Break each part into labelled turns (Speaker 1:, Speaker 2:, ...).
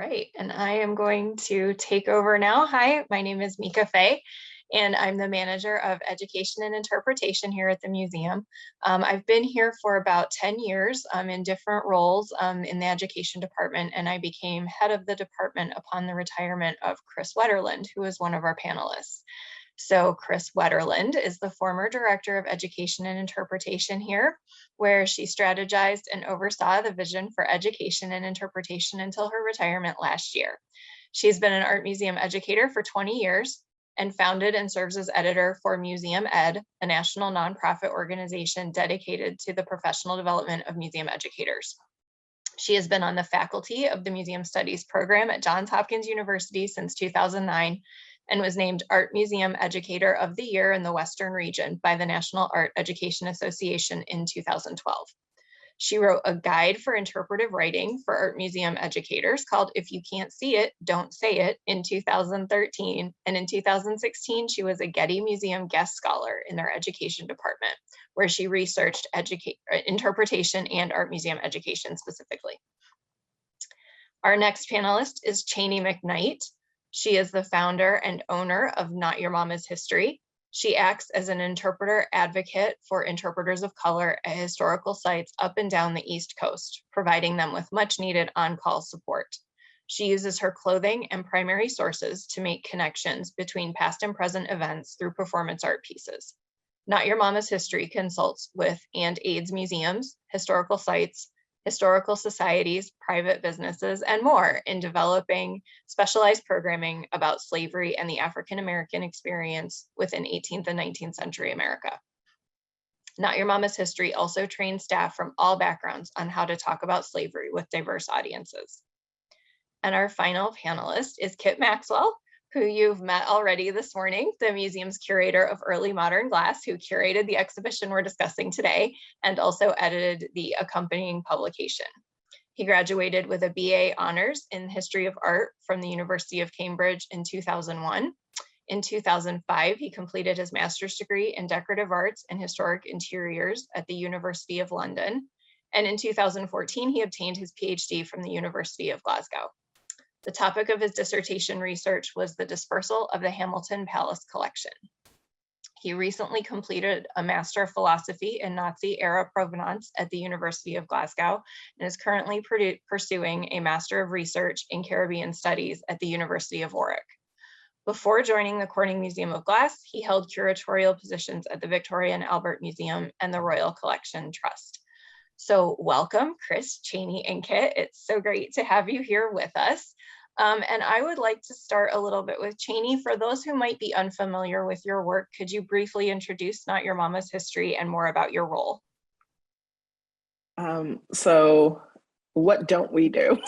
Speaker 1: right, and I am going to take over now. Hi, my name is Mieke, and I'm the manager of education and interpretation here at the museum. I've been here for about 10 years in different roles in the education department, and I became head of the department upon the retirement of Kris Wetterlund, who was one of our panelists. So Kris Wetterlund is the former director of education and interpretation here, where she strategized and oversaw the vision for education and interpretation until her retirement last year. She's been an art museum educator for 20 years and founded and serves as editor for Museum Ed, a national nonprofit organization dedicated to the professional development of museum educators. She has been on the faculty of the Museum Studies program at Johns Hopkins University since 2009 and was named Art Museum Educator of the Year in the Western region by the National Art Education Association in 2012. She wrote a guide for interpretive writing for art museum educators called If You Can't See It, Don't Say It in 2013. And in 2016, she was a Getty Museum guest scholar in their education department, where she researched interpretation and art museum education specifically. Our next panelist is Cheyney McKnight. She is the founder and owner of Not Your Mama's History. She acts as an interpreter advocate for interpreters of color at historical sites up and down the East Coast, providing them with much needed on-call support. She uses her clothing and primary sources to make connections between past and present events through performance art pieces. Not Your Mama's History consults with and aids museums, historical sites, historical societies, private businesses, and more in developing specialized programming about slavery and the African-American experience within 18th and 19th century America. Not Your Mama's History also trains staff from all backgrounds on how to talk about slavery with diverse audiences. And our final panelist is Kit Maxwell, who you've met already this morning, the museum's curator of early modern glass, who curated the exhibition we're discussing today and also edited the accompanying publication. He graduated with a BA honors in history of art from the University of Cambridge in 2001. In 2005, he completed his master's degree in decorative arts and historic interiors at the University of London. And in 2014, he obtained his PhD from the University of Glasgow. The topic of his dissertation research was the dispersal of the Hamilton Palace collection. He recently completed a Master of Philosophy in Nazi-era provenance at the University of Glasgow and is currently pursuing a Master of Research in Caribbean Studies at the University of Warwick. Before joining the Corning Museum of Glass, he held curatorial positions at the Victoria and Albert Museum and the Royal Collection Trust. So welcome, Kris, Cheyney, and Kit. It's so great to have you here with us. And I would like to start a little bit with Cheyney. For those who might be unfamiliar with your work, could you briefly introduce Not Your Mama's History and more about your role?
Speaker 2: So what don't we do?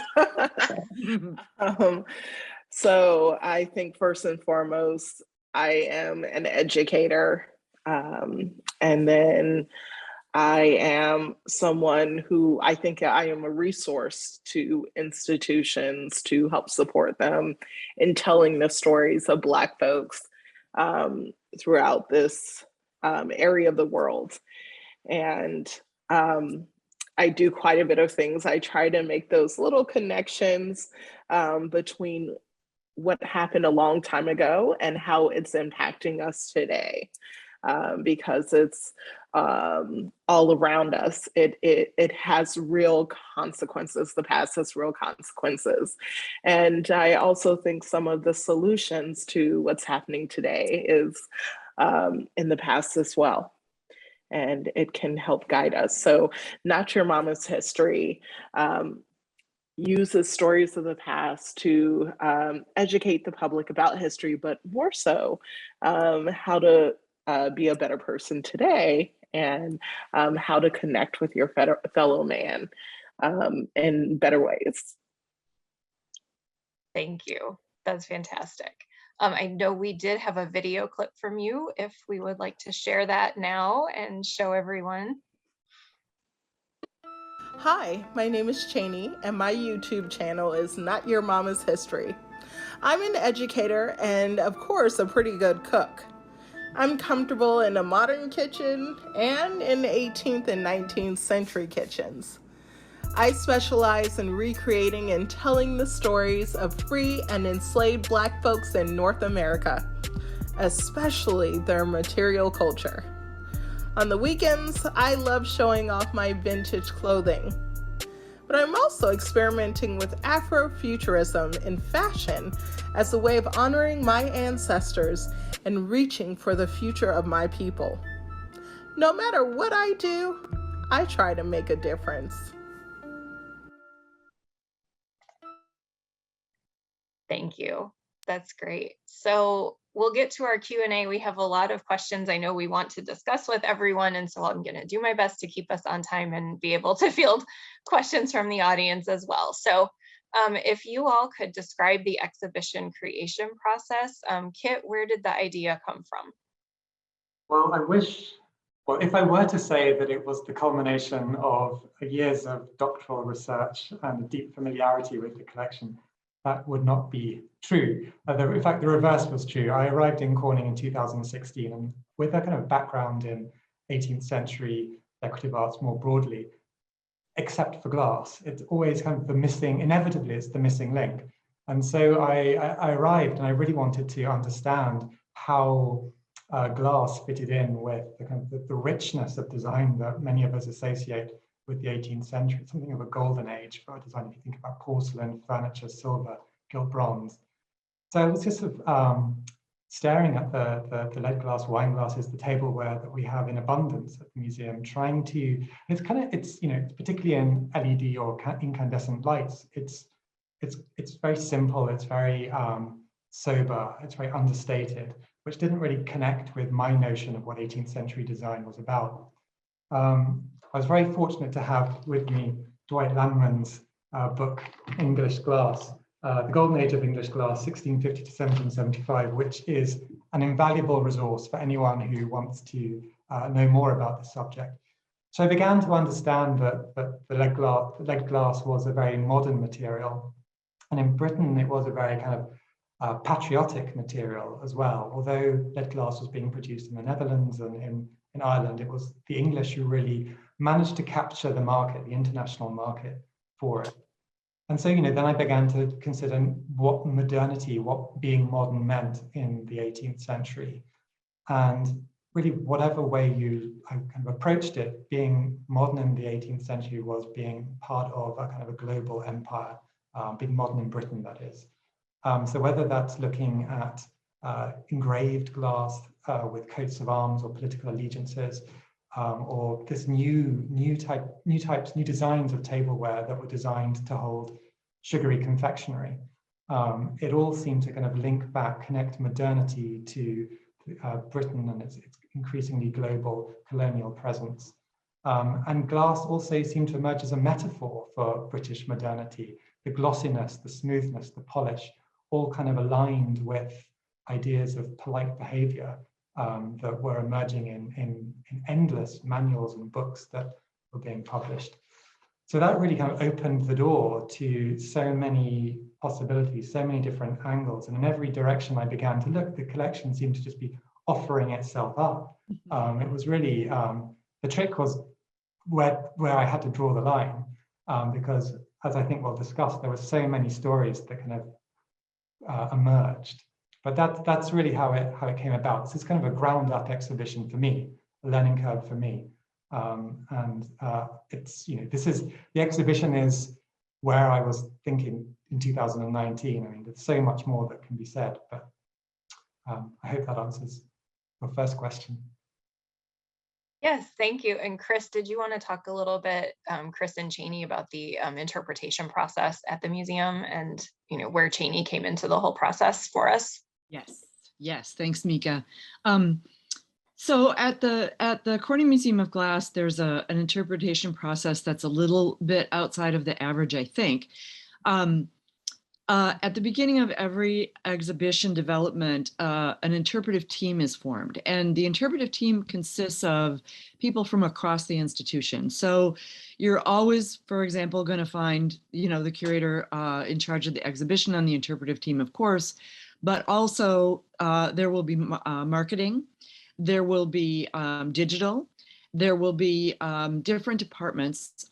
Speaker 2: So I think first and foremost, I am an educator. And then I am someone who I think I am a resource to institutions to help support them in telling the stories of Black folks throughout this area of the world. And I do quite a bit of things. I try to make those little connections between what happened a long time ago and how it's impacting us today. Because it's all around us. It has real consequences. The past has real consequences. And I also think some of the solutions to what's happening today is in the past as well. And it can help guide us. So Not Your Mama's History uses stories of the past to educate the public about history, but more so how to be a better person today and how to connect with your fellow man in better ways.
Speaker 1: Thank you. That's fantastic. I know we did have a video clip from you if we would like to share that now and show everyone.
Speaker 2: Hi, my name is Cheyney and my YouTube channel is Not Your Mama's History. I'm an educator and of course a pretty good cook. I'm comfortable in a modern kitchen and in 18th and 19th century kitchens. I specialize in recreating and telling the stories of free and enslaved Black folks in North America, especially their material culture. On the weekends, I love showing off my vintage clothing. But I'm also experimenting with Afrofuturism in fashion as a way of honoring my ancestors and reaching for the future of my people. No matter what I do, I try to make a difference.
Speaker 1: Thank you. That's great. So we'll get to our Q&A. We have a lot of questions I know we want to discuss with everyone, and so I'm going to do my best to keep us on time and be able to field questions from the audience as well. So if you all could describe the exhibition creation process. Kit, where did the idea come from?
Speaker 3: Well, if I were to say that it was the culmination of years of doctoral research and a deep familiarity with the collection, that would not be true. In fact, the reverse was true. I arrived in Corning in 2016, and with a kind of background in 18th century decorative arts more broadly, except for glass, it's always kind of inevitably it's the missing link. And so I arrived and I really wanted to understand how glass fitted in with the richness of design that many of us associate with the 18th century, something of a golden age for design. If you think about porcelain, furniture, silver, gilt bronze. So I was just sort of staring at the lead glass, wine glasses, the tableware that we have in abundance at the museum, trying to, it's particularly in LED or incandescent lights, it's very simple, it's very sober, it's very understated, which didn't really connect with my notion of what 18th century design was about. I was very fortunate to have with me Dwight Landman's book, English Glass, The Golden Age of English Glass, 1650 to 1775, which is an invaluable resource for anyone who wants to know more about the subject. So I began to understand that the lead glass was a very modern material. And in Britain, it was a very kind of patriotic material as well. Although lead glass was being produced in the Netherlands and in Ireland, it was the English who really managed to capture the market, the international market for it. And so, then I began to consider what modernity, what being modern meant in the 18th century. And really, whatever way I kind of approached it, being modern in the 18th century was being part of a kind of a global empire, being modern in Britain, that is. So whether that's looking at engraved glass with coats of arms or political allegiances, or this new designs of tableware that were designed to hold sugary confectionery. It all seemed to kind of link back, connect modernity to Britain and its increasingly global colonial presence. And glass also seemed to emerge as a metaphor for British modernity. The glossiness, the smoothness, the polish, all kind of aligned with ideas of polite behavior that were emerging in endless manuals and books that were being published. So that really kind of opened the door to so many possibilities, so many different angles. And in every direction I began to look, the collection seemed to just be offering itself up. It was really, the trick was where I had to draw the line, because as I think we'll discuss, there were so many stories that kind of emerged. But that's really how it came about. This is kind of a ground up exhibition for me, a learning curve for me. It's, the exhibition is where I was thinking in 2019. I mean, there's so much more that can be said, but I hope that answers your first question.
Speaker 1: Yes, thank you. And Kris, did you want to talk a little bit, Kris and Cheyney, about the interpretation process at the museum and where Cheyney came into the whole process for us?
Speaker 4: Yes. Thanks, Mieke. So at the Corning Museum of Glass, there's an interpretation process that's a little bit outside of the average, I think. At the beginning of every exhibition development, an interpretive team is formed, and the interpretive team consists of people from across the institution. So you're always, for example, going to find, the curator in charge of the exhibition on the interpretive team, of course, but also there will be marketing, there will be digital, there will be different departments.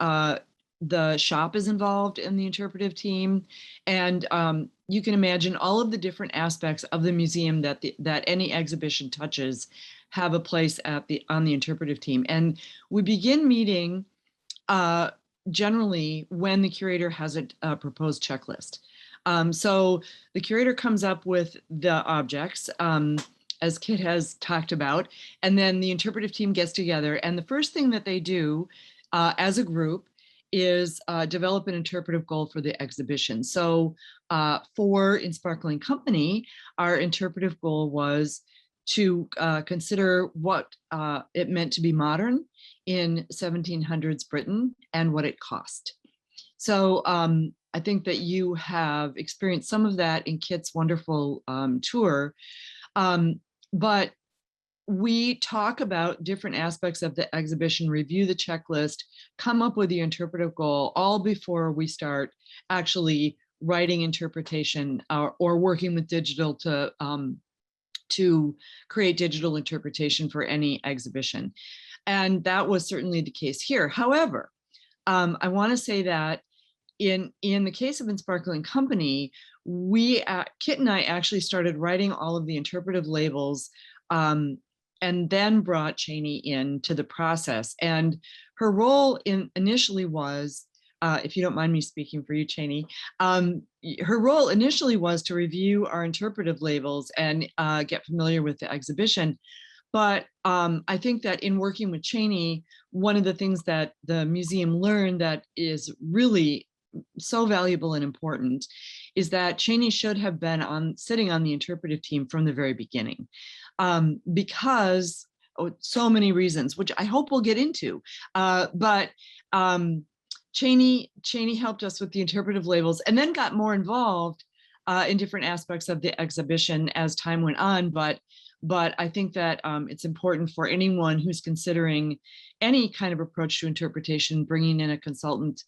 Speaker 4: the shop is involved in the interpretive team, and you can imagine all of the different aspects of the museum that any exhibition touches have a place on the interpretive team. And we begin meeting generally when the curator has a proposed checklist. So the curator comes up with the objects, as Kit has talked about, and then the interpretive team gets together. And the first thing that they do as a group is develop an interpretive goal for the exhibition. So for In Sparkling Company, our interpretive goal was to consider what it meant to be modern in 1700s Britain and what it cost. So I think that you have experienced some of that in Kit's wonderful tour, but we talk about different aspects of the exhibition, review the checklist, come up with the interpretive goal, all before we start actually writing interpretation or working with digital to create digital interpretation for any exhibition. And that was certainly the case here. However, I want to say that in the case of In Sparkling Company, Kit and I actually started writing all of the interpretive labels and then brought Cheyney into the process. And her role initially was, if you don't mind me speaking for you, Cheyney, her role initially was to review our interpretive labels and get familiar with the exhibition. But I think that in working with Cheyney, one of the things that the museum learned that is really so valuable and important is that Cheyney should have been sitting on the interpretive team from the very beginning, because so many reasons, which I hope we'll get into. But Cheyney helped us with the interpretive labels and then got more involved in different aspects of the exhibition as time went on. But I think that it's important for anyone who's considering any kind of approach to interpretation, bringing in a consultant,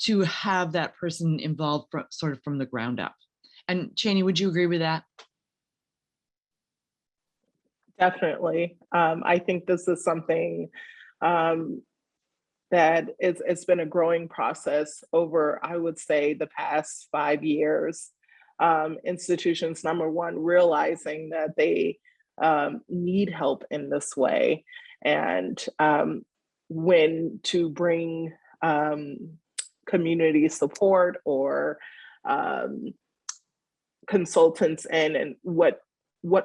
Speaker 4: to have that person involved sort of from the ground up. And Cheyney, would you agree with that?
Speaker 2: Definitely. I think this is something that it's been a growing process over, I would say, the past 5 years. Institutions, number one, realizing that they need help in this way, and when to bring community support or consultants in, and what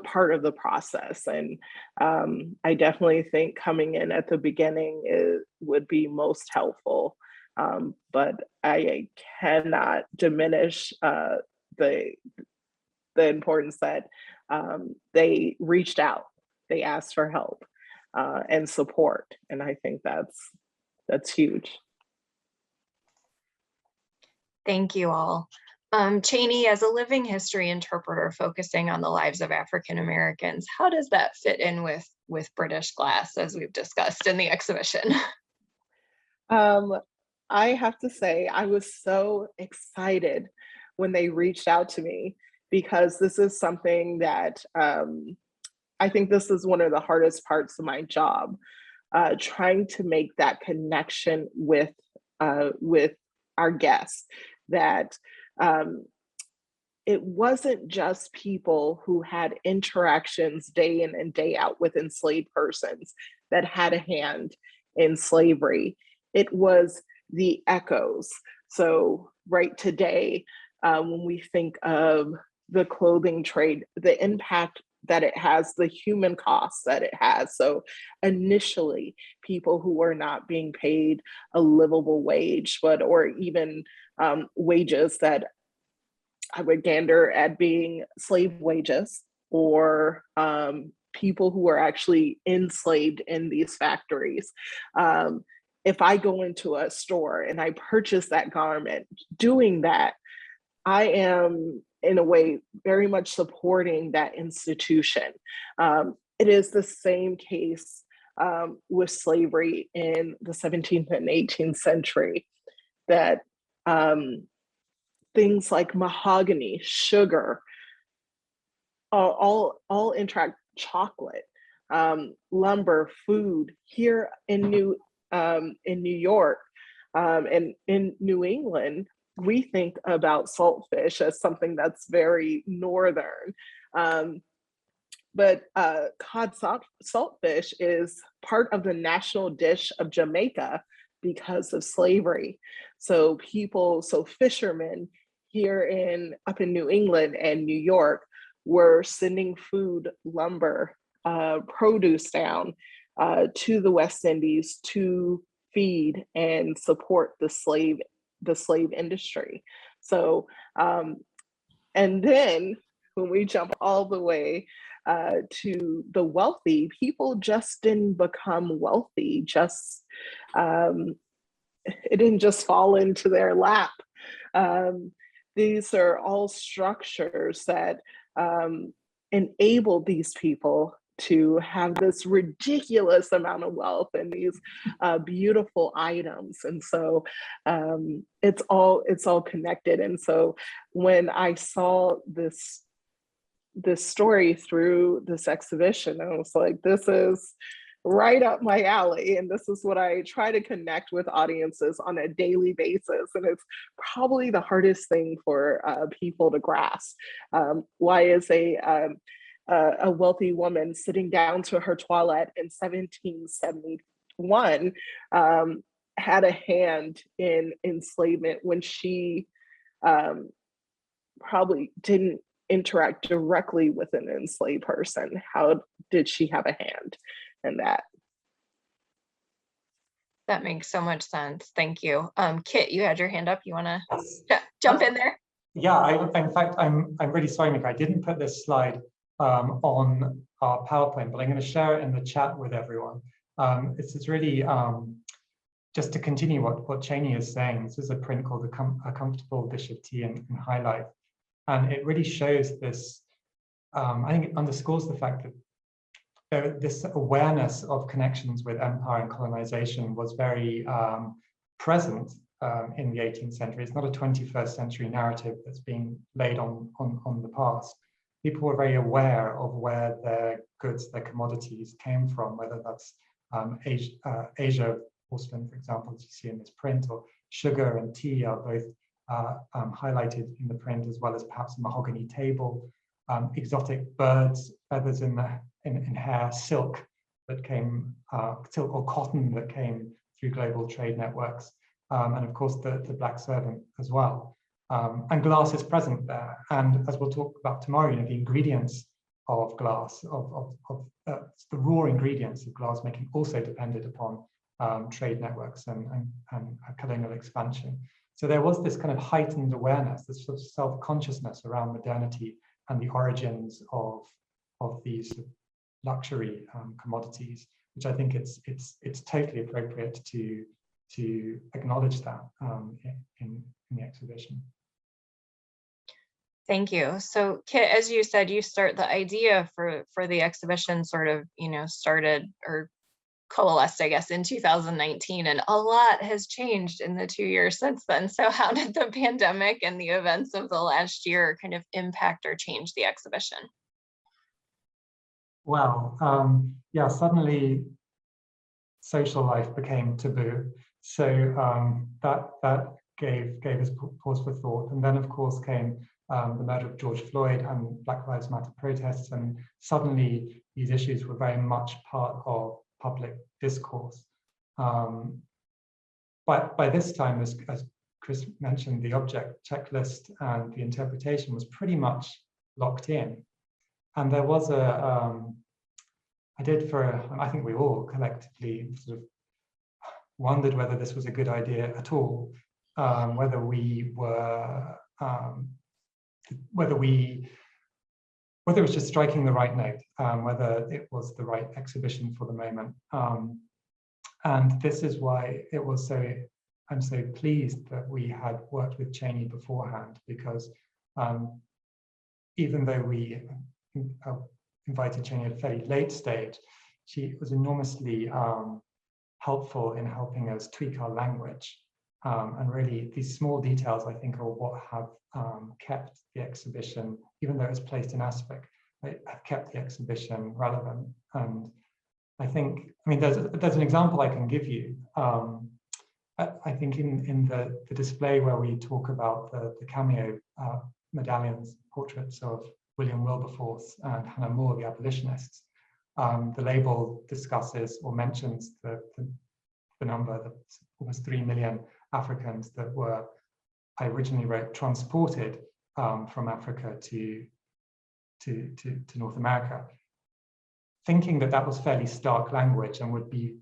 Speaker 2: part of the process. And I definitely think coming in at the beginning would be most helpful. But I cannot diminish the importance that they reached out, they asked for help and support. And I think that's huge.
Speaker 1: Thank you all. Cheyney, as a living history interpreter focusing on the lives of African Americans, how does that fit in with British glass, as we've discussed in the exhibition?
Speaker 2: I have to say, I was so excited when they reached out to me, because this is something that I think this is one of the hardest parts of my job, trying to make that connection with our guests, that it wasn't just people who had interactions day in and day out with enslaved persons that had a hand in slavery. It was the echoes. So right today, when we think of the clothing trade, the impact that it has, the human costs that it has. So initially, people who were not being paid a livable wage, or even wages that I would gander at being slave wages, or people who were actually enslaved in these factories. If I go into a store and I purchase that garment, doing that, I am in a way very much supporting that institution. It is the same case with slavery in the 17th and 18th century, that things like mahogany, sugar, all interact, chocolate, lumber, food. Here in New York, And in New England, we think about saltfish as something that's very northern. But cod saltfish is part of the national dish of Jamaica because of slavery. So fishermen here up in New England and New York were sending food, lumber, produce down to the West Indies to feed and support the slave industry. So, and then when we jump all the way to the wealthy, people just didn't become wealthy. It didn't just fall into their lap. These are all structures that enabled these people to have this ridiculous amount of wealth and these beautiful items. And so it's all connected. And so when I saw this story through this exhibition, I was like, this is right up my alley. And this is what I try to connect with audiences on a daily basis. And it's probably the hardest thing for people to grasp. Why is a wealthy woman sitting down to her toilet in 1771 had a hand in enslavement when she probably didn't interact directly with an enslaved person? How did she have a hand in that?
Speaker 1: That makes so much sense. Thank you. Kit, you had your hand up. You want to jump in there?
Speaker 3: Yeah, in fact, I'm really sorry, Mieke, I didn't put this slide on our PowerPoint, but I'm going to share it in the chat with everyone. It's really just to continue what Cheyney is saying. This is a print called A Comfortable Dish of Tea in High Life. And it really shows this, I think it underscores the fact that this awareness of connections with empire and colonization was very present in the 18th century. It's not a 21st century narrative that's being laid on the past. People were very aware of where their goods, their commodities came from, whether that's Asia, porcelain, for example, as you see in this print, or sugar and tea are both highlighted in the print, as well as perhaps a mahogany table, exotic birds, feathers in hair, silk or cotton that came through global trade networks, and of course the black servant as well. And glass is present there. And as we'll talk about tomorrow, the ingredients of glass, the raw ingredients of glass making also depended upon trade networks and colonial expansion. So there was this kind of heightened awareness, this sort of self-consciousness around modernity and the origins of these luxury commodities, which I think it's totally appropriate to acknowledge that in the exhibition.
Speaker 1: Thank you. So Kit, as you said, the idea for the exhibition sort of, started or coalesced, I guess, in 2019, and a lot has changed in the 2 years since then. So how did the pandemic and the events of the last year kind of impact or change the exhibition?
Speaker 3: Well, yeah, suddenly social life became taboo. So that gave us pause for thought. And then, of course, came the murder of George Floyd and Black Lives Matter protests, and suddenly these issues were very much part of public discourse. But by this time, as Kris mentioned, the object checklist and the interpretation was pretty much locked in. And there was I think we all collectively sort of wondered whether this was a good idea at all, whether it was just striking the right note, whether it was the right exhibition for the moment. And this is why I'm so pleased that we had worked with Cheyney beforehand, because even though we invited Cheyney at a fairly late stage, she was enormously helpful in helping us tweak our language. And really, these small details, I think, are what have kept the exhibition, even though it's placed in aspect, have kept the exhibition relevant. And I think, there's an example I can give you. I think in the display where we talk about the cameo medallions, portraits of William Wilberforce and Hannah More, the abolitionists, the label discusses or mentions the number that almost 3 million Africans that were, I originally wrote, transported from Africa to North America, thinking that that was fairly stark language and would be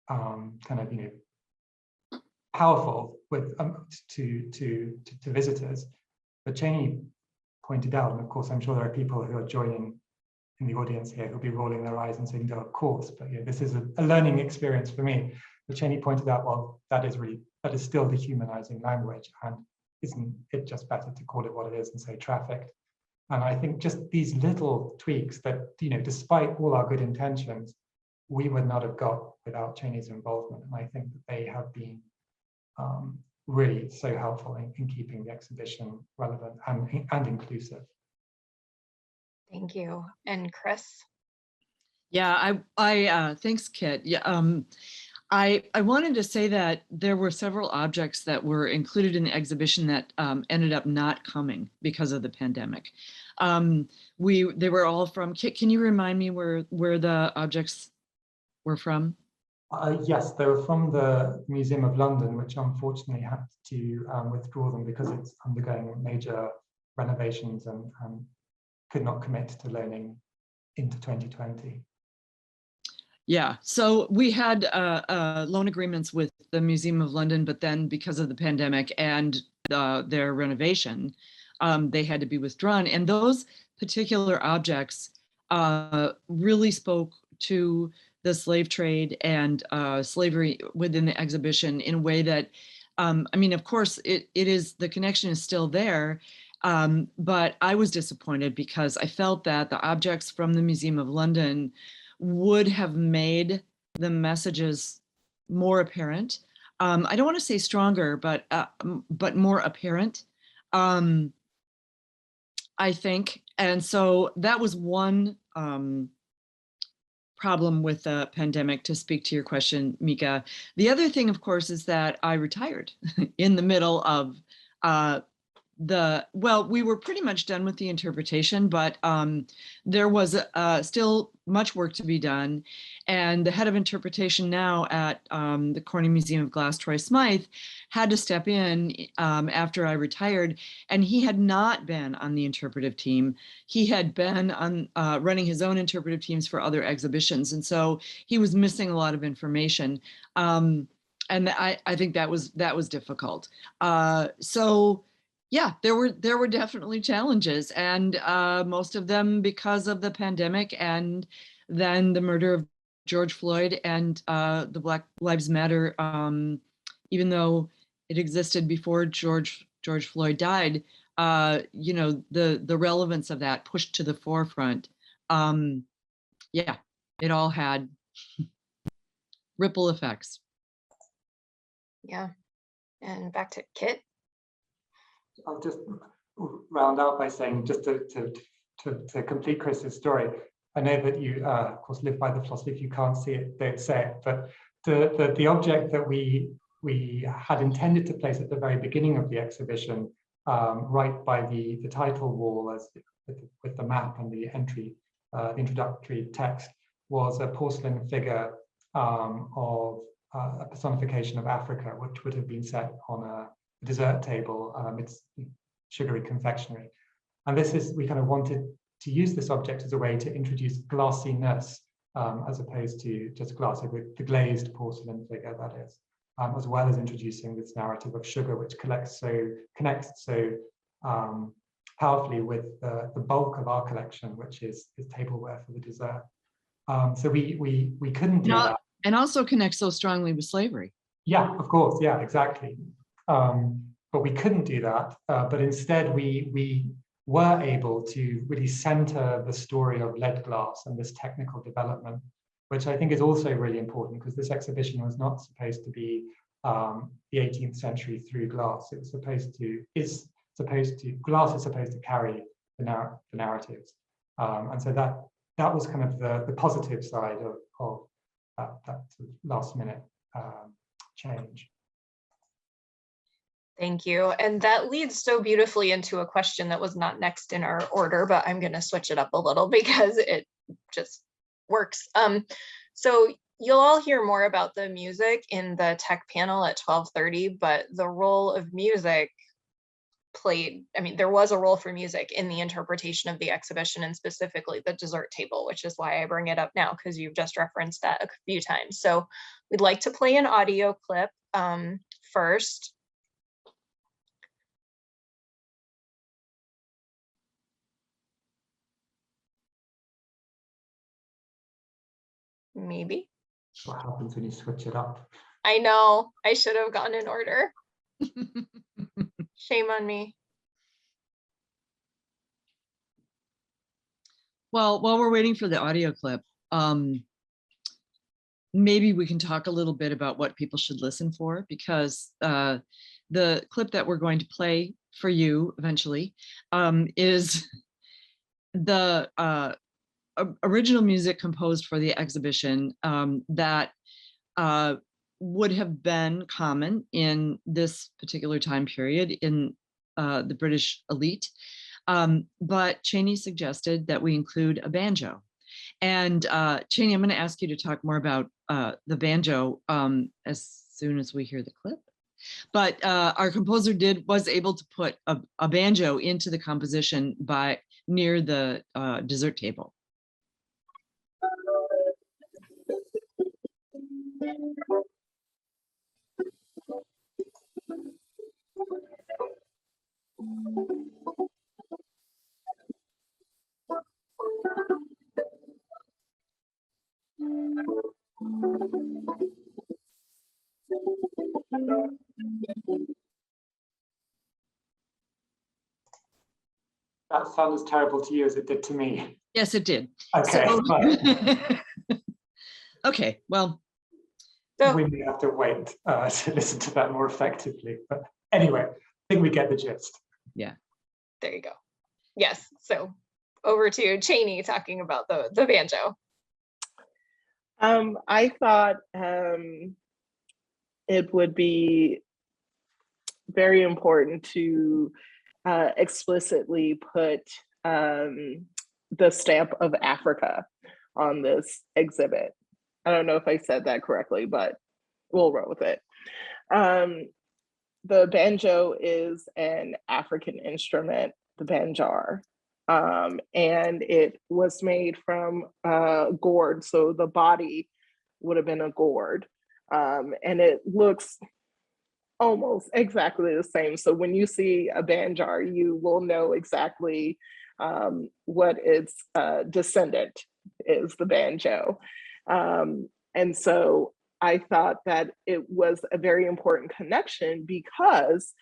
Speaker 3: kind of, powerful with to visitors. But Cheyney pointed out, and of course I'm sure there are people who are joining in the audience here who'll be rolling their eyes and saying, no, of course, but this is a learning experience for me. But Cheyney pointed out, well, that is still dehumanizing language, and isn't it just better to call it what it is and say trafficked? And I think just these little tweaks that, despite all our good intentions, we would not have got without Cheyney's involvement. And I think that they have been really so helpful in keeping the exhibition relevant and inclusive.
Speaker 1: Thank you. And Kris?
Speaker 4: Yeah, I thanks, Kit. Yeah, I wanted to say that there were several objects that were included in the exhibition that ended up not coming because of the pandemic. They were all from, Kit, can you remind me where the objects were from?
Speaker 3: Yes, they were from the Museum of London, which unfortunately had to withdraw them because it's undergoing major renovations and could not commit to loaning into 2020.
Speaker 4: Yeah, so we had loan agreements with the Museum of London, but then because of the pandemic and their renovation, they had to be withdrawn. And those particular objects really spoke to the slave trade and slavery within the exhibition in a way that, I mean, of course, it is, the connection is still there, but I was disappointed because I felt that the objects from the Museum of London would have made the messages more apparent. I don't want to say stronger, but more apparent, I think. And so that was one problem with the pandemic, to speak to your question, Mieke. The other thing, of course, is that I retired in the middle of we were pretty much done with the interpretation, but there was still much work to be done. And the head of interpretation now at the Corning Museum of Glass, Troy Smythe, had to step in after I retired, and he had not been on the interpretive team. He had been on running his own interpretive teams for other exhibitions. And so he was missing a lot of information. And I think that was difficult. So yeah, there were definitely challenges, and most of them because of the pandemic and then the murder of George Floyd and the Black Lives Matter. Even though it existed before George Floyd died, the relevance of that pushed to the forefront. Yeah, it all had ripple effects.
Speaker 1: Yeah, and back to Kit.
Speaker 3: I'll just round out by saying, just to complete Kris's story, I know that you, of course, live by the philosophy, if you can't see it, don't say it, but the object that we had intended to place at the very beginning of the exhibition, right by the title wall, with the map and the the introductory text, was a porcelain figure of a personification of Africa, which would have been set on a dessert table amidst sugary confectionery. And we kind of wanted to use this object as a way to introduce glassiness as opposed to just glass, with the glazed porcelain figure, that is, as well as introducing this narrative of sugar, which connects so powerfully with the bulk of our collection, which is tableware for the dessert. So we couldn't do that.
Speaker 4: And also connects so strongly with slavery.
Speaker 3: Yeah, of course, yeah, exactly. But we couldn't do that. But instead, we were able to really center the story of lead glass and this technical development, which I think is also really important, because this exhibition was not supposed to be the 18th century through glass. It was glass is supposed to carry the narratives. And so that was kind of the positive side of that last minute change.
Speaker 1: Thank you. And that leads so beautifully into a question that was not next in our order, but I'm going to switch it up a little because it just works. So you'll all hear more about the music in the tech panel at 12:30, but the role of music played, I mean, there was a role for music in the interpretation of the exhibition, and specifically the dessert table, which is why I bring it up now, because you've just referenced that a few times. So we'd like to play an audio clip first. Maybe.
Speaker 3: What happens when you switch it up?
Speaker 1: I know, I should have gone in order. Shame on me.
Speaker 4: Well, while we're waiting for the audio clip, maybe we can talk a little bit about what people should listen for, because the clip that we're going to play for you eventually is the original music composed for the exhibition that would have been common in this particular time period in the British elite. But Cheyney suggested that we include a banjo. And Cheyney, I'm going to ask you to talk more about the banjo as soon as we hear the clip. But our composer was able to put a banjo into the composition near the dessert table.
Speaker 3: That sounds as terrible to you as it did to me.
Speaker 4: Yes, it did.
Speaker 3: Okay.
Speaker 4: So, okay, well.
Speaker 1: So,
Speaker 3: we may have to wait to listen to that more effectively. But anyway, I think we get the gist.
Speaker 4: Yeah.
Speaker 1: There you go. Yes. So over to Cheyney talking about the banjo.
Speaker 2: I thought it would be very important to explicitly put the stamp of Africa on this exhibit. I don't know if I said that correctly, but we'll roll with it. The banjo is an African instrument, the banjar, and it was made from gourd, so the body would have been a gourd, and it looks almost exactly the same. So when you see a banjar, you will know exactly what its descendant is, the banjo. And so I thought that it was a very important connection because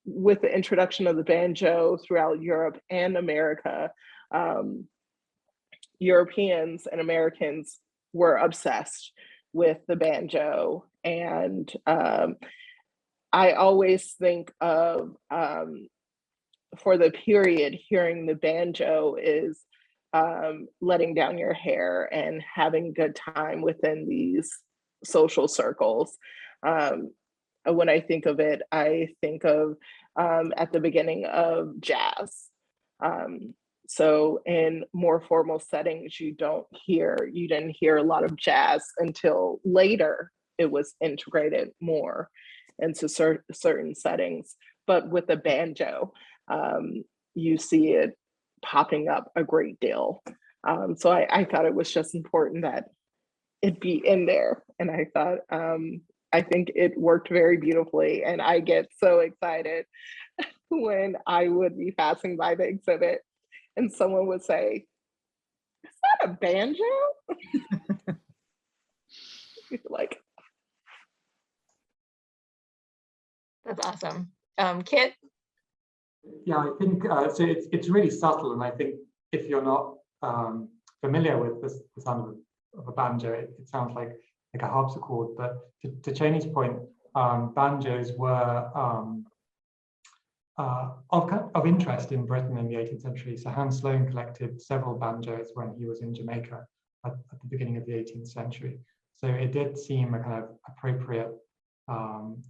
Speaker 2: with the introduction of the banjo throughout Europe and America, Europeans and Americans were obsessed with the banjo. And I always think of, for the period, hearing the banjo is letting down your hair and having a good time within these social circles. When I think of it, I think of at the beginning of jazz. So in more formal settings, you didn't hear a lot of jazz until later it was integrated more into certain settings. But with the banjo, you see it popping up a great deal. So I thought it was just important that it be in there. And I thought, I think it worked very beautifully. And I get so excited when I would be passing by the exhibit and someone would say, "Is that a banjo?" Like,
Speaker 1: That's awesome. Kit?
Speaker 3: Yeah, I think so. It's really subtle, and I think if you're not familiar with the sound of a banjo, it sounds like a harpsichord. But to Cheyney's point, banjos were of interest in Britain in the 18th century. So Hans Sloane collected several banjos when he was in Jamaica at the beginning of the 18th century. So it did seem a kind of appropriate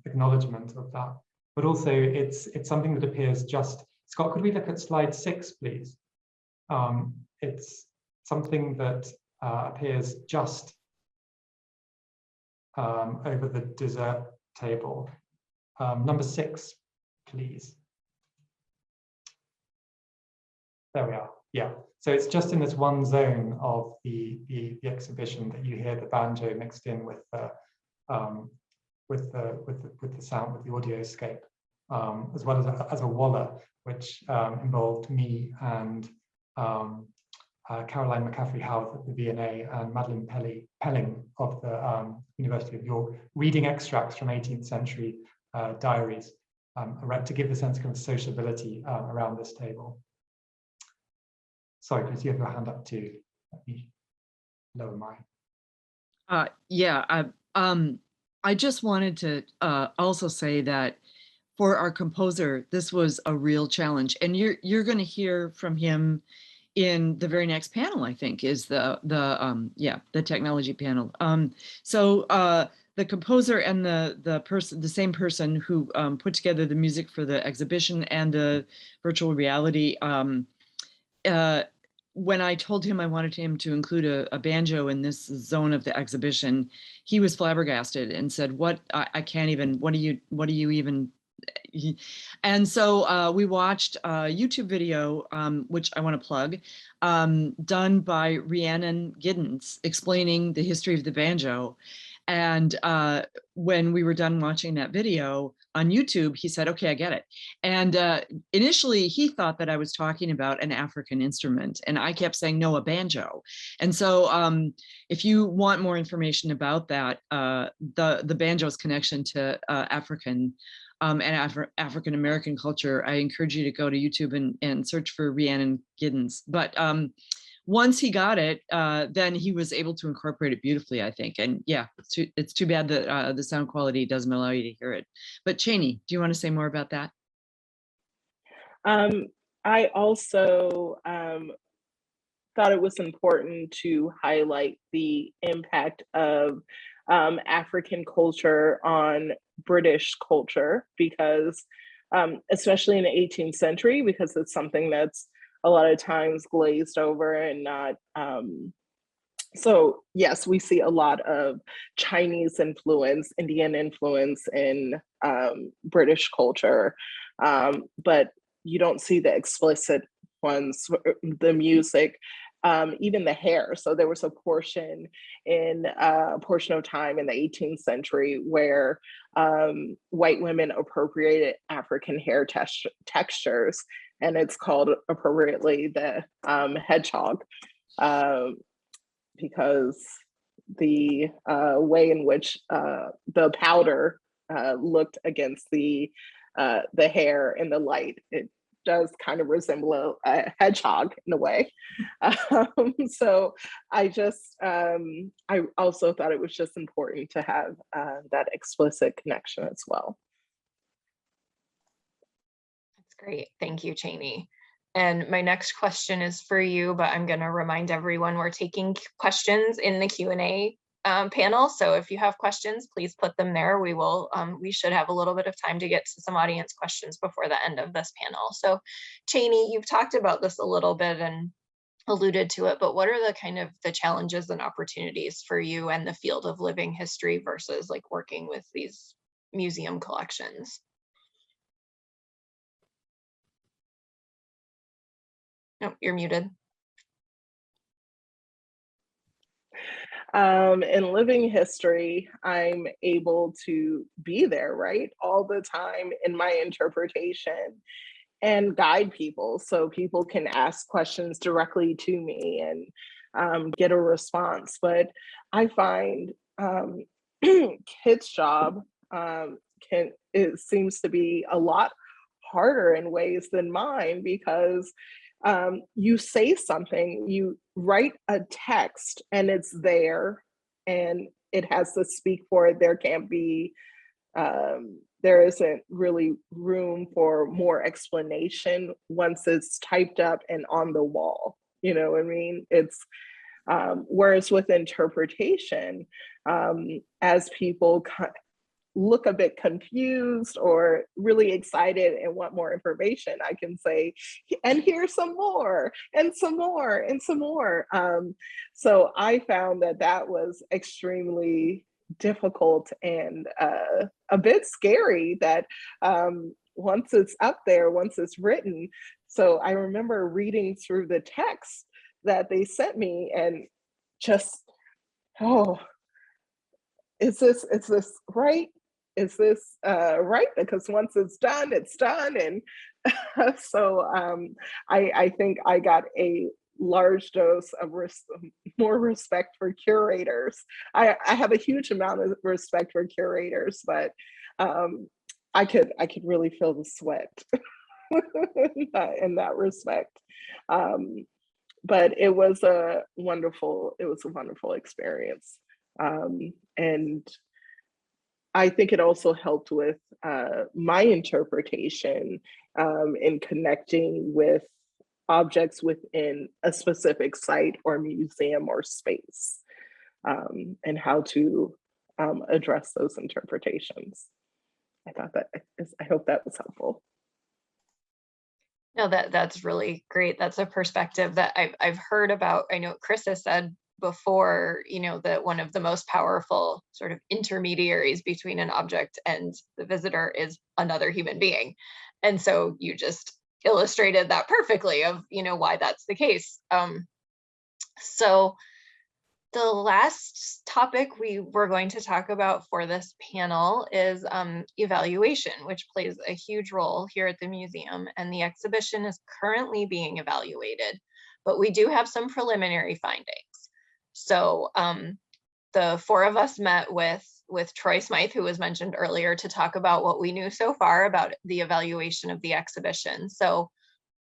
Speaker 3: acknowledgement of that. But also it's something that appears just, Scott, could we look at slide 6, please? It's something that appears just over the dessert table. Number 6, please. There we are. Yeah. So it's just in this one zone of the exhibition that you hear the banjo mixed in with the sound, with the audioscape, as well as a walla, which involved me and Caroline McCaffrey-Howarth at the V&A and Madeline Pelling of the University of York, reading extracts from 18th century diaries to give the sense of sociability around this table. Sorry, Kris, you have your hand up too. Let me lower mine.
Speaker 4: Yeah, I just wanted to also say that for our composer, this was a real challenge, and you're going to hear from him in the very next panel. I think is the technology panel. So the composer and the same person who put together the music for the exhibition and the virtual reality. When I told him I wanted him to include a banjo in this zone of the exhibition, he was flabbergasted and said, "What? I can't even. What do you even?" And so we watched a YouTube video, which I want to plug, done by Rhiannon Giddens, explaining the history of the banjo. And when we were done watching that video on YouTube, he said, "Okay, I get it." And initially he thought that I was talking about an African instrument, and I kept saying, "No, a banjo." And so if you want more information about that, the banjo's connection to African and African-American culture, I encourage you to go to YouTube and search for Rhiannon Giddens. But once he got it, then he was able to incorporate it beautifully, I think. And yeah, it's too bad that the sound quality doesn't allow you to hear it. But Cheyney, do you want to say more about that?
Speaker 2: I also thought it was important to highlight the impact of African culture on British culture, because especially in the 18th century, because it's something that's a lot of times glazed over and not. So yes, we see a lot of Chinese influence, Indian influence in British culture, but you don't see the explicit ones, the music, even the hair. So there was a portion of time in the 18th century where white women appropriated African hair textures, and it's called appropriately the hedgehog, because the way in which the powder looked against the hair in the light, it does kind of resemble a hedgehog in a way. So I also thought it was just important to have that explicit connection as well.
Speaker 1: That's great. Thank you, Cheyney. And my next question is for you, but I'm going to remind everyone we're taking questions in the Q&A panel. So if you have questions, please put them there. We should have a little bit of time to get to some audience questions before the end of this panel. So Cheyney, you've talked about this a little bit and alluded to it, but what are the kind of the challenges and opportunities for you and the field of living history versus like working with these museum collections? No, you're muted.
Speaker 2: In living history, I'm able to be there, right, all the time in my interpretation and guide people so people can ask questions directly to me and get a response. But I find Kit's job it seems to be a lot harder in ways than mine, because you say something, you write a text and it's there and it has to speak for it. There can't be, there isn't really room for more explanation once it's typed up and on the wall. You know what I mean? It's, whereas with interpretation, as people look a bit confused or really excited and want more information, I can say, and here's some more, and some more, and some more. So I found that that was extremely difficult and a bit scary that once it's up there, once it's written. So I remember reading through the text that they sent me and just, oh, is this right? Is this right? Because once it's done, it's done. And so I think I got a large dose of more respect for curators. I have a huge amount of respect for curators, but I could really feel the sweat in that respect. But it was a wonderful experience. And I think it also helped with my interpretation in connecting with objects within a specific site or museum or space, and how to address those interpretations. I hope that was helpful.
Speaker 1: No, that's really great. That's a perspective that I've heard about. I know Kris has said before, that one of the most powerful sort of intermediaries between an object and the visitor is another human being. And so you just illustrated that perfectly of, why that's the case. So the last topic we were going to talk about for this panel is evaluation, which plays a huge role here at the museum. And the exhibition is currently being evaluated, but we do have some preliminary findings. So the four of us met with Troy Smythe, who was mentioned earlier, to talk about what we knew so far about the evaluation of the exhibition. So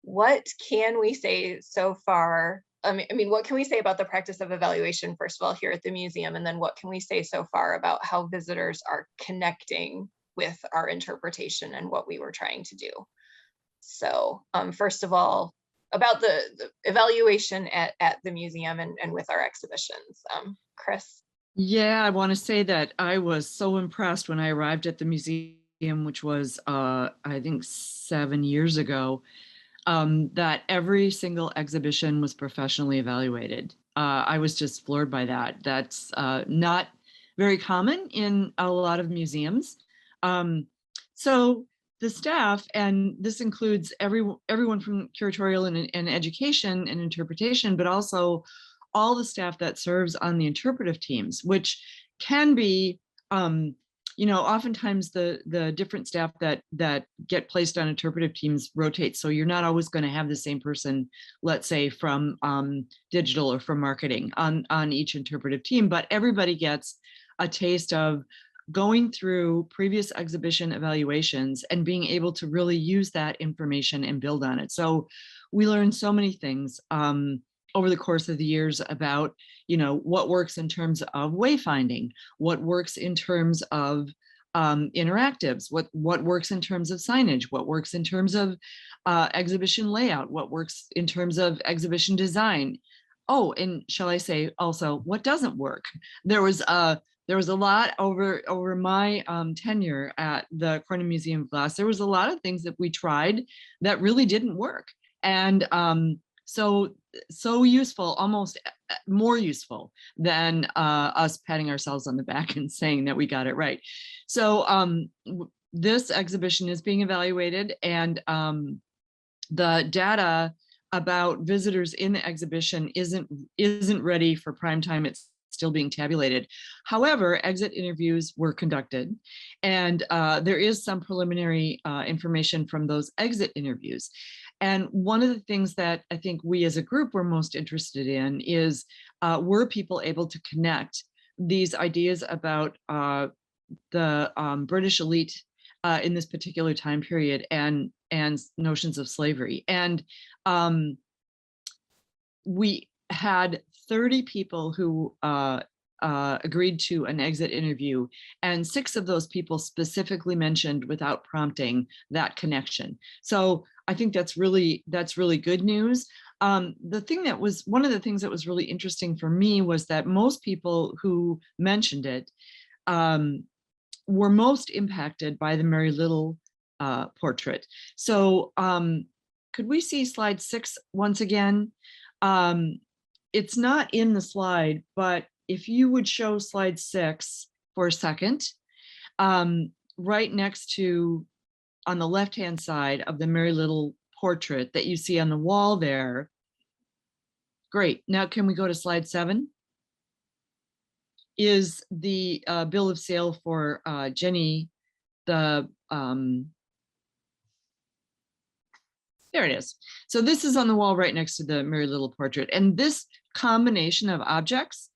Speaker 1: what can we say so far? I mean, what can we say about the practice of evaluation, first of all, here at the museum? And then what can we say so far about how visitors are connecting with our interpretation and what we were trying to do? So first of all, about the evaluation at the museum and with our exhibitions. Kris?
Speaker 4: Yeah, I want to say that I was so impressed when I arrived at the museum, which was, I think, 7 years ago, that every single exhibition was professionally evaluated. I was just floored by that. That's not very common in a lot of museums. So the staff, and this includes everyone from curatorial and education and interpretation, but also all the staff that serves on the interpretive teams, which can be, oftentimes the different staff that get placed on interpretive teams rotate. So you're not always going to have the same person, let's say from digital or from marketing on each interpretive team, but everybody gets a taste of going through previous exhibition evaluations and being able to really use that information and build on it. So we learned so many things over the course of the years about, what works in terms of wayfinding, what works in terms of interactives, what works in terms of signage, what works in terms of exhibition layout, what works in terms of exhibition design. Oh, and shall I say also what doesn't work? There was a lot over my tenure at the Cornell Museum of Glass. There was a lot of things that we tried that really didn't work. And so useful, almost more useful than us patting ourselves on the back and saying that we got it right. So this exhibition is being evaluated, and the data about visitors in the exhibition isn't ready for prime time. It's still being tabulated. However, exit interviews were conducted, and there is some preliminary information from those exit interviews. And one of the things that I think we as a group were most interested in is, were people able to connect these ideas about the British elite in this particular time period and notions of slavery? And we had 30 people who agreed to an exit interview, and 6 of those people specifically mentioned without prompting that connection. So I think that's really good news. One of the things that was really interesting for me was that most people who mentioned it were most impacted by the Mary Little portrait. So could we see slide 6 once again? It's not in the slide, but if you would show slide 6 for a second, right next to, on the left-hand side of the Mary Little portrait that you see on the wall there. Great. Now can we go to slide 7? Is the bill of sale for Jenny, the, there it is. So this is on the wall right next to the Mary Little portrait. And this combination of objects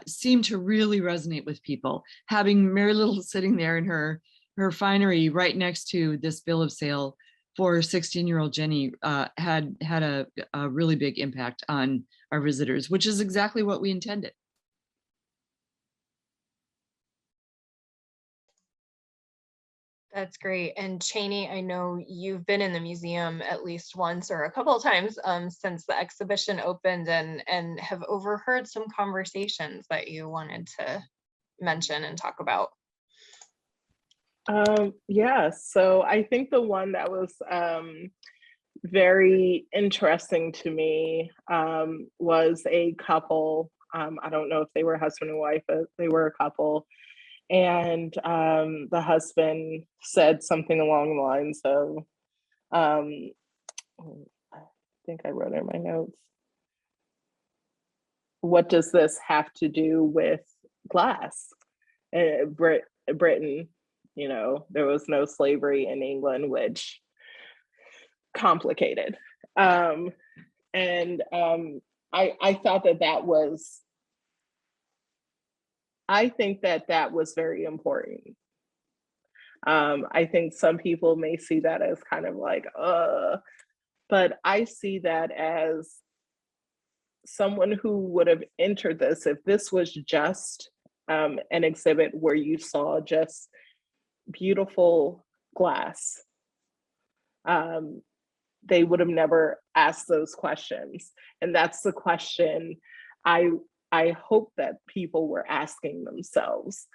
Speaker 4: seemed to really resonate with people. Having Mary Little sitting there in her finery right next to this bill of sale for 16-year-old Jenny had a really big impact on our visitors, which is exactly what we intended.
Speaker 1: That's great. And Cheyney, I know you've been in the museum at least once or a couple of times since the exhibition opened, and have overheard some conversations that you wanted to mention and talk about.
Speaker 2: Yeah, so I think the one that was very interesting to me was a couple. I don't know if they were husband and wife, but they were a couple. And the husband said something along the lines of, I think I wrote it in my notes. What does this have to do with glass? Britain, you know, there was no slavery in England, which complicated. I thought that was, I think that was very important. I think some people may see that as kind of like, but I see that as someone who would have entered this, if this was just an exhibit where you saw just beautiful glass, they would have never asked those questions. And that's the question I hope that people were asking themselves.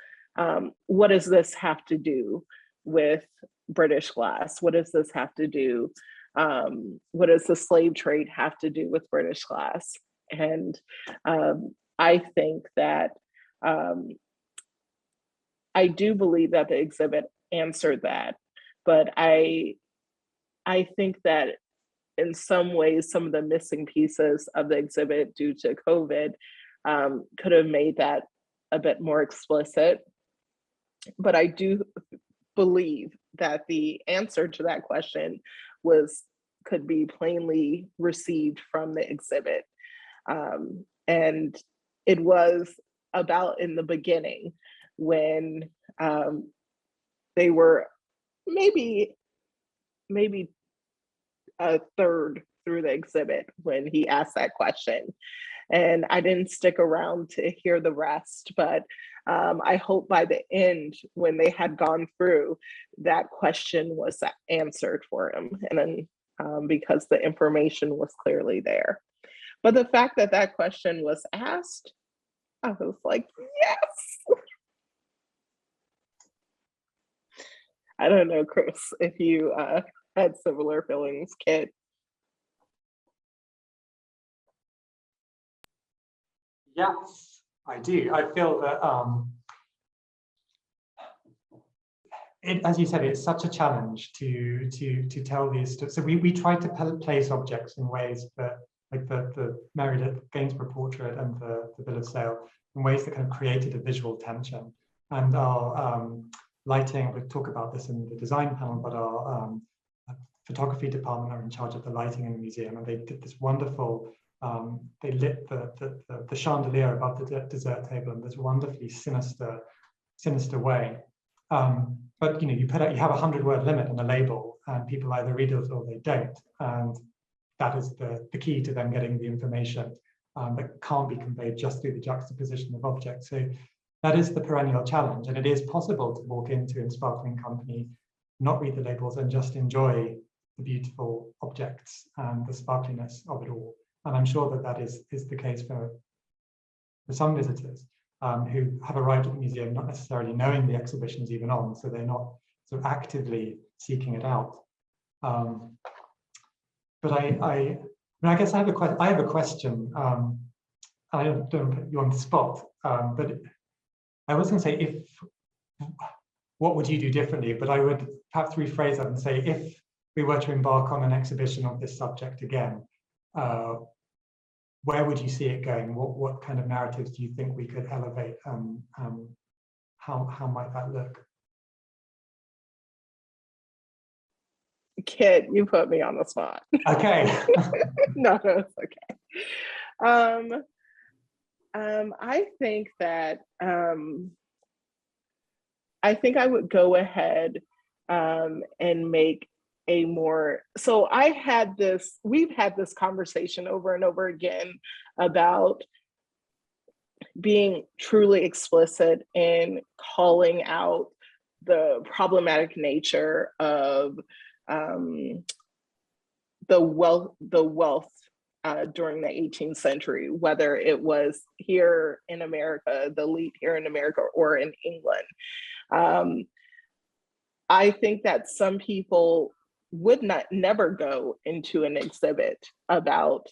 Speaker 2: What does this have to do with British glass? What does this have to do? What does the slave trade have to do with British glass? And I think that I do believe that the exhibit answered that, but I think that in some ways, some of the missing pieces of the exhibit due to COVID could have made that a bit more explicit. But I do believe that the answer to that question could be plainly received from the exhibit. And it was about in the beginning when they were maybe a third through the exhibit when he asked that question. And I didn't stick around to hear the rest, but I hope by the end, when they had gone through, that question was answered for him. And then because the information was clearly there. But the fact that that question was asked, I was like, yes. I don't know, Kris, if you had similar feelings, kid.
Speaker 3: Yes, I do. I feel that, as you said, it's such a challenge to tell these stories. So we tried to place objects in ways that, like the Mary Gainsborough portrait and the bill of sale, in ways that kind of created a visual tension. And our lighting, we'll talk about this in the design panel, but our photography department are in charge of the lighting in the museum, and they did this wonderful. They lit the chandelier above the dessert table in this wonderfully sinister way. But you have a 100-word limit on a label, and people either read it or they don't. And that is the key to them getting the information that can't be conveyed just through the juxtaposition of objects. So that is the perennial challenge, and it is possible to walk into a sparkling company, not read the labels, and just enjoy the beautiful objects and the sparkliness of it all. And I'm sure that is the case for some visitors. who have arrived at the museum not necessarily knowing the exhibition is even on, so they're not sort of actively seeking it out. But I guess I have a question. I don't put you on the spot, but I was going to say, what would you do differently? But I would perhaps rephrase that and say, if we were to embark on an exhibition of this subject again, where would you see it going? What kind of narratives do you think we could elevate? How might that look?
Speaker 2: Kit, you put me on the spot.
Speaker 3: Okay.
Speaker 2: No, it's okay. I think that I think I would go ahead and make a more, so we've had this conversation over and over again about being truly explicit in calling out the problematic nature of the wealth during the 18th century, whether it was here in America, the elite here in America, or in England. I think that some people would never go into an exhibit about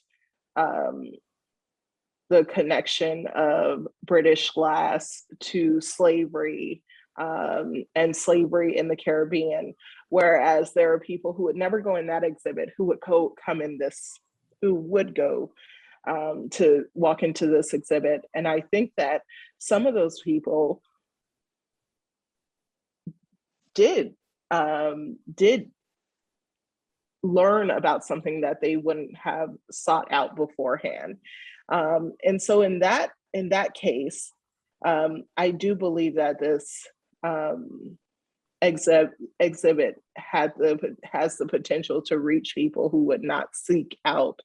Speaker 2: the connection of British glass to slavery and slavery in the Caribbean, whereas there are people who would never go in that exhibit who would go to walk into this exhibit. And I think that some of those people did learn about something that they wouldn't have sought out beforehand. And so in that case, I do believe that this exhibit has the potential to reach people who would not seek out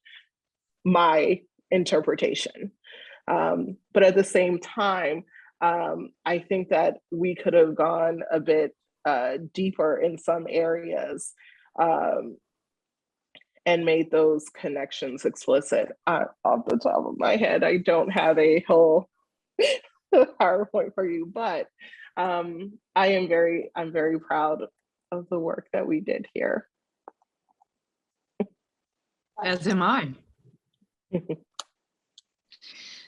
Speaker 2: my interpretation. But at the same time, I think that we could have gone a bit deeper in some areas and made those connections explicit. Off the top of my head, I don't have a whole PowerPoint for you, but I'm very proud of the work that we did here.
Speaker 4: As am I.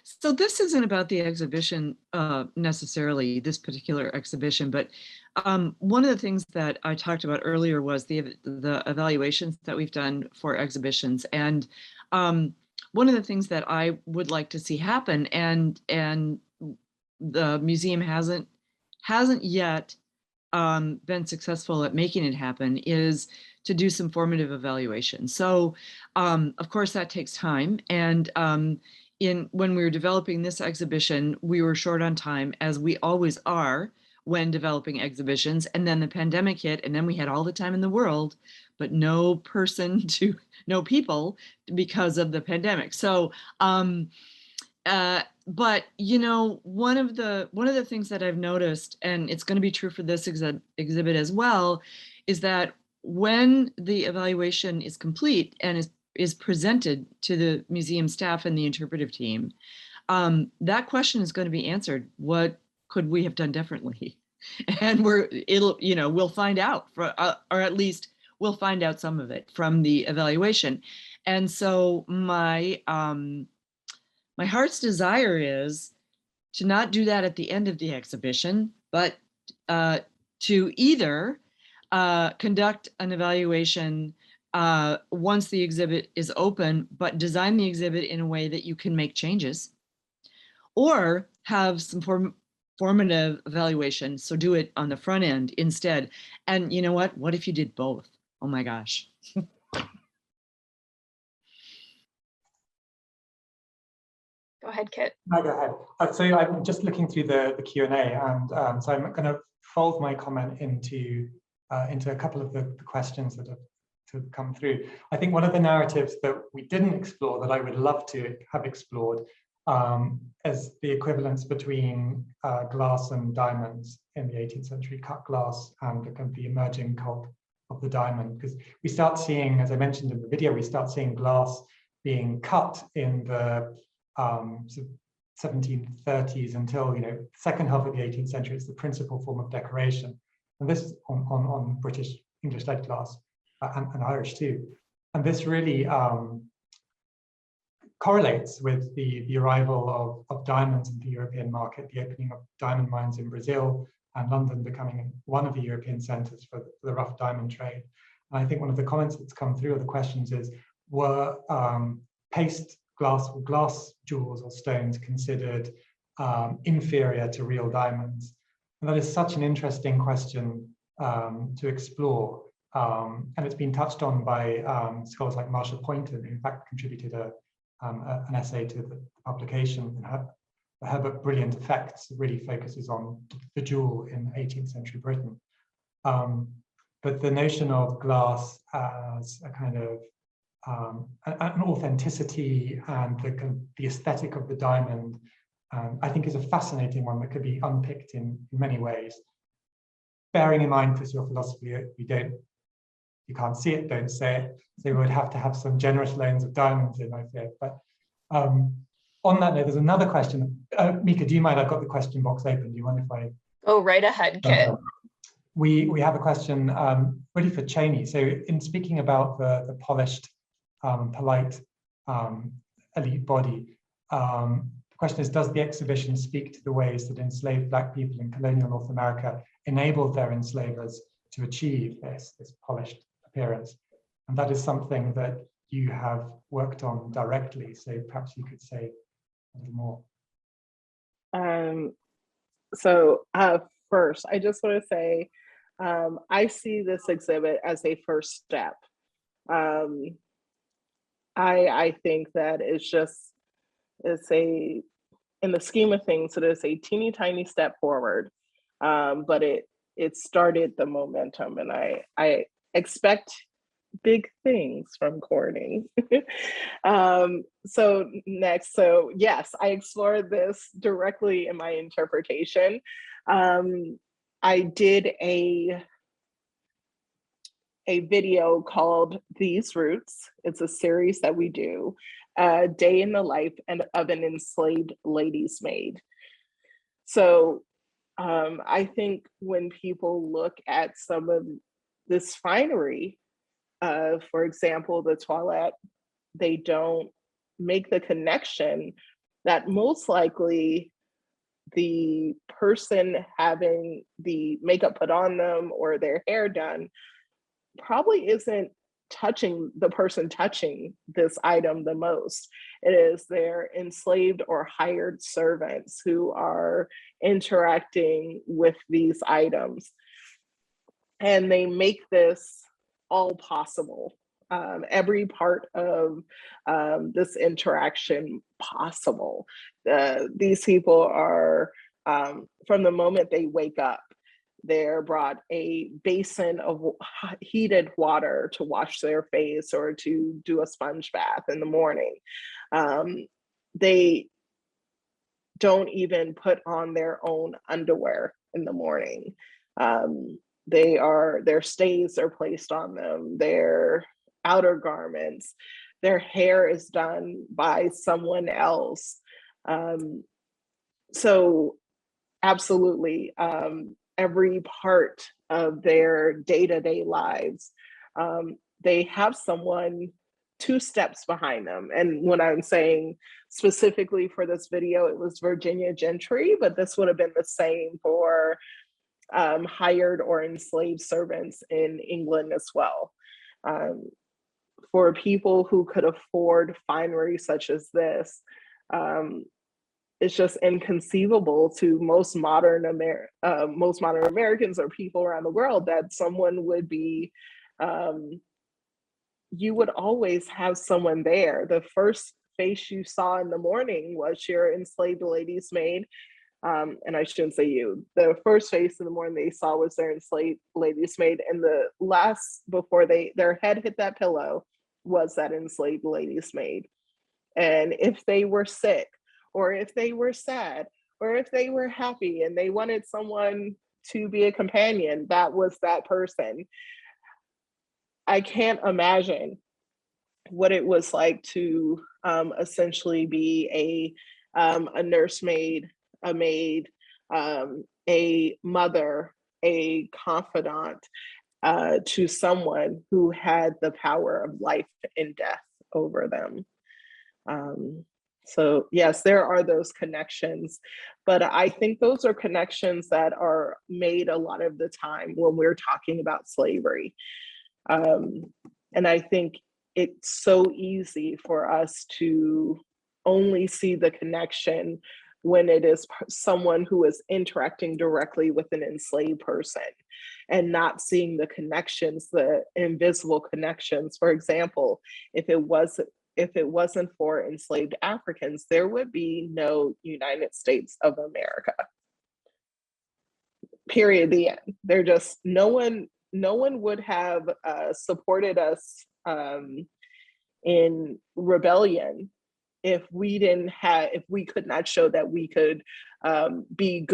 Speaker 4: So this isn't about the exhibition necessarily, this particular exhibition, but one of the things that I talked about earlier was the evaluations that we've done for exhibitions. And one of the things that I would like to see happen, and the museum hasn't yet been successful at making it happen, is to do some formative evaluation. So of course that takes time. And when we were developing this exhibition, we were short on time, as we always are when developing exhibitions. And then the pandemic hit, and then we had all the time in the world, but no people because of the pandemic. So, but you know, one of the things that I've noticed, and it's going to be true for this exhibit as well, is that when the evaluation is complete and is presented to the museum staff and the interpretive team, that question is going to be answered. What could we have done differently? And we'll find out, or at least we'll find out some of it from the evaluation. And so my heart's desire is to not do that at the end of the exhibition, but to either conduct an evaluation once the exhibit is open, but design the exhibit in a way that you can make changes, or have some formative evaluation. So do it on the front end instead. And you know what? What if you did both? Oh my gosh.
Speaker 1: Go ahead, Kit.
Speaker 3: No, go ahead. So I'm just looking through the Q&A, and so I'm going to fold my comment into a couple of the questions that have come through. I think one of the narratives that we didn't explore that I would love to have explored is the equivalence between glass and diamonds in the 18th century, cut glass and the emerging cult of the diamond. Because we start seeing, as I mentioned in the video, we start seeing glass being cut in the sort of 1730s until, second half of the 18th century, it's the principal form of decoration. And this on British English lead glass and Irish too. And this really correlates with the arrival of diamonds in the European market, the opening of diamond mines in Brazil, and London becoming one of the European centers for the rough diamond trade. And I think one of the comments that's come through, or the questions is, were paste glass or glass jewels or stones considered inferior to real diamonds? And that is such an interesting question to explore. And it's been touched on by scholars like Marshall Poynton, who in fact contributed an essay to the publication. Her book, Brilliant Effects, really focuses on the jewel in 18th century Britain. But the notion of glass as a kind of an authenticity and the aesthetic of the diamond, I think is a fascinating one that could be unpicked in many ways. Bearing in mind, Kris, your philosophy, you can't see it, don't say it. So we would have to have some generous loans of diamonds in, I fear. But on that note, there's another question. Mieke, do you mind? I've got the question box open. Do you mind if I?
Speaker 1: Go right ahead, Kit.
Speaker 3: We have a question really for Cheyney. So in speaking about the polished, polite, elite body, the question is, does the exhibition speak to the ways that enslaved Black people in colonial North America enabled their enslavers to achieve this polished appearance? And that is something that you have worked on directly. So perhaps you could say a little more.
Speaker 2: First, I just want to say, I see this exhibit as a first step. I think that in the scheme of things, it is a teeny tiny step forward, but it started the momentum, and I expect big things from Corning. So yes, I explored this directly in my interpretation. I did a video called These Roots. It's a series that we do, a day in the life of an enslaved lady's maid. So I think when people look at some of this finery, for example, the toilette, they don't make the connection that most likely the person having the makeup put on them or their hair done probably isn't the person touching this item the most. It is their enslaved or hired servants who are interacting with these items. And they make this all possible. Every part of this interaction possible. These people are, from the moment they wake up, they're brought a basin of heated water to wash their face or to do a sponge bath in the morning. They don't even put on their own underwear in the morning. Their stays are placed on them, their outer garments, their hair is done by someone else. So absolutely, every part of their day-to-day lives, they have someone 2 steps behind them. And when I'm saying specifically for this video, it was Virginia Gentry, but this would have been the same for hired or enslaved servants in England as well. For people who could afford finery such as this, it's just inconceivable to most modern Americans or people around the world that someone would be, you would always have someone there. The first face you saw in the morning was your enslaved lady's maid. And I shouldn't say you, the first face in the morning they saw was their enslaved lady's maid, and the last before their head hit that pillow was that enslaved lady's maid. And if they were sick, or if they were sad, or if they were happy and they wanted someone to be a companion, that was that person. I can't imagine what it was like to essentially be a nursemaid, a maid, a mother, a confidant, to someone who had the power of life and death over them. So yes, there are those connections, but I think those are connections that are made a lot of the time when we're talking about slavery. And I think it's so easy for us to only see the connection when it is someone who is interacting directly with an enslaved person and not seeing the connections, the invisible connections. For example, if it wasn't for enslaved Africans, there would be no United States of America. Period. The end. They're just no one would have supported us in rebellion if we could not show that we could be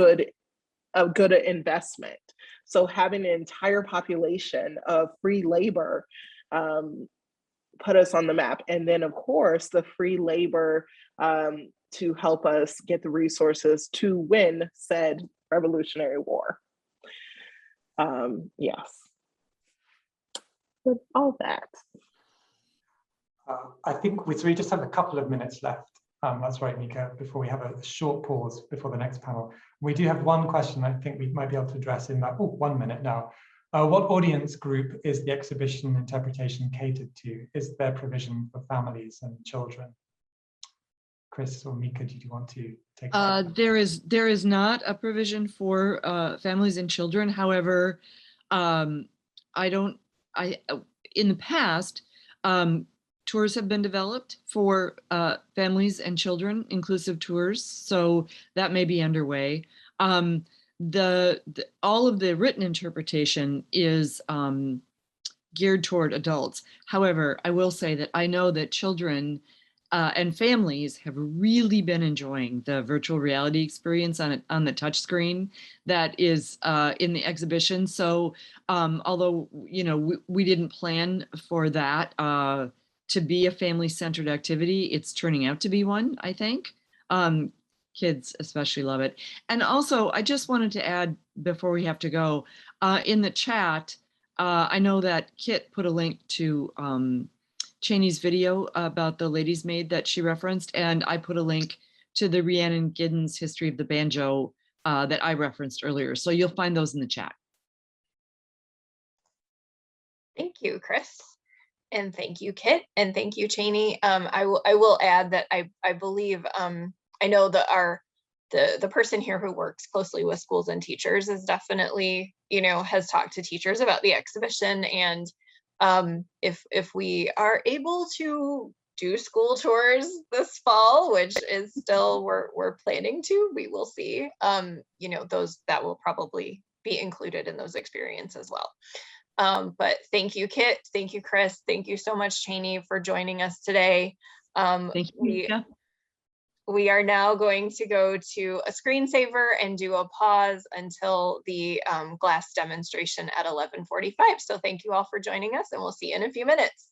Speaker 2: a good investment. So having an entire population of free labor put us on the map. And then of course, the free labor to help us get the resources to win said Revolutionary War. Yes. With all that.
Speaker 3: I think we just have a couple of minutes left. That's right, Mieke, before we have a short pause before the next panel. We do have one question I think we might be able to address in that 1 minute now. What audience group is the exhibition interpretation catered to? Is there provision for families and children? Kris or Mieke, do you want to take that?
Speaker 4: There is not a provision for families and children. However, in the past, tours have been developed for families and children, inclusive tours. So that may be underway. All of the written interpretation is geared toward adults. However, I will say that I know that children and families have really been enjoying the virtual reality experience on the touch screen that is in the exhibition. So although we didn't plan for that to be a family-centered activity, it's turning out to be one, I think. Kids especially love it. And also, I just wanted to add before we have to go, in the chat, I know that Kit put a link to Cheyney's video about the lady's maid that she referenced, and I put a link to the Rhiannon Giddens history of the banjo that I referenced earlier. So you'll find those in the chat.
Speaker 1: Thank you, Kris. And thank you, Kit. And thank you, Cheyney. I will add that I believe, I know that the person here who works closely with schools and teachers is definitely, has talked to teachers about the exhibition. And if we are able to do school tours this fall, which is still we're planning to, we will see, those that will probably be included in those experiences as well. But thank you, Kit. Thank you, Kris. Thank you so much, Cheyney, for joining us today.
Speaker 4: Thank you.
Speaker 1: We are now going to go to a screensaver and do a pause until the glass demonstration at 11:45. So thank you all for joining us, and we'll see you in a few minutes.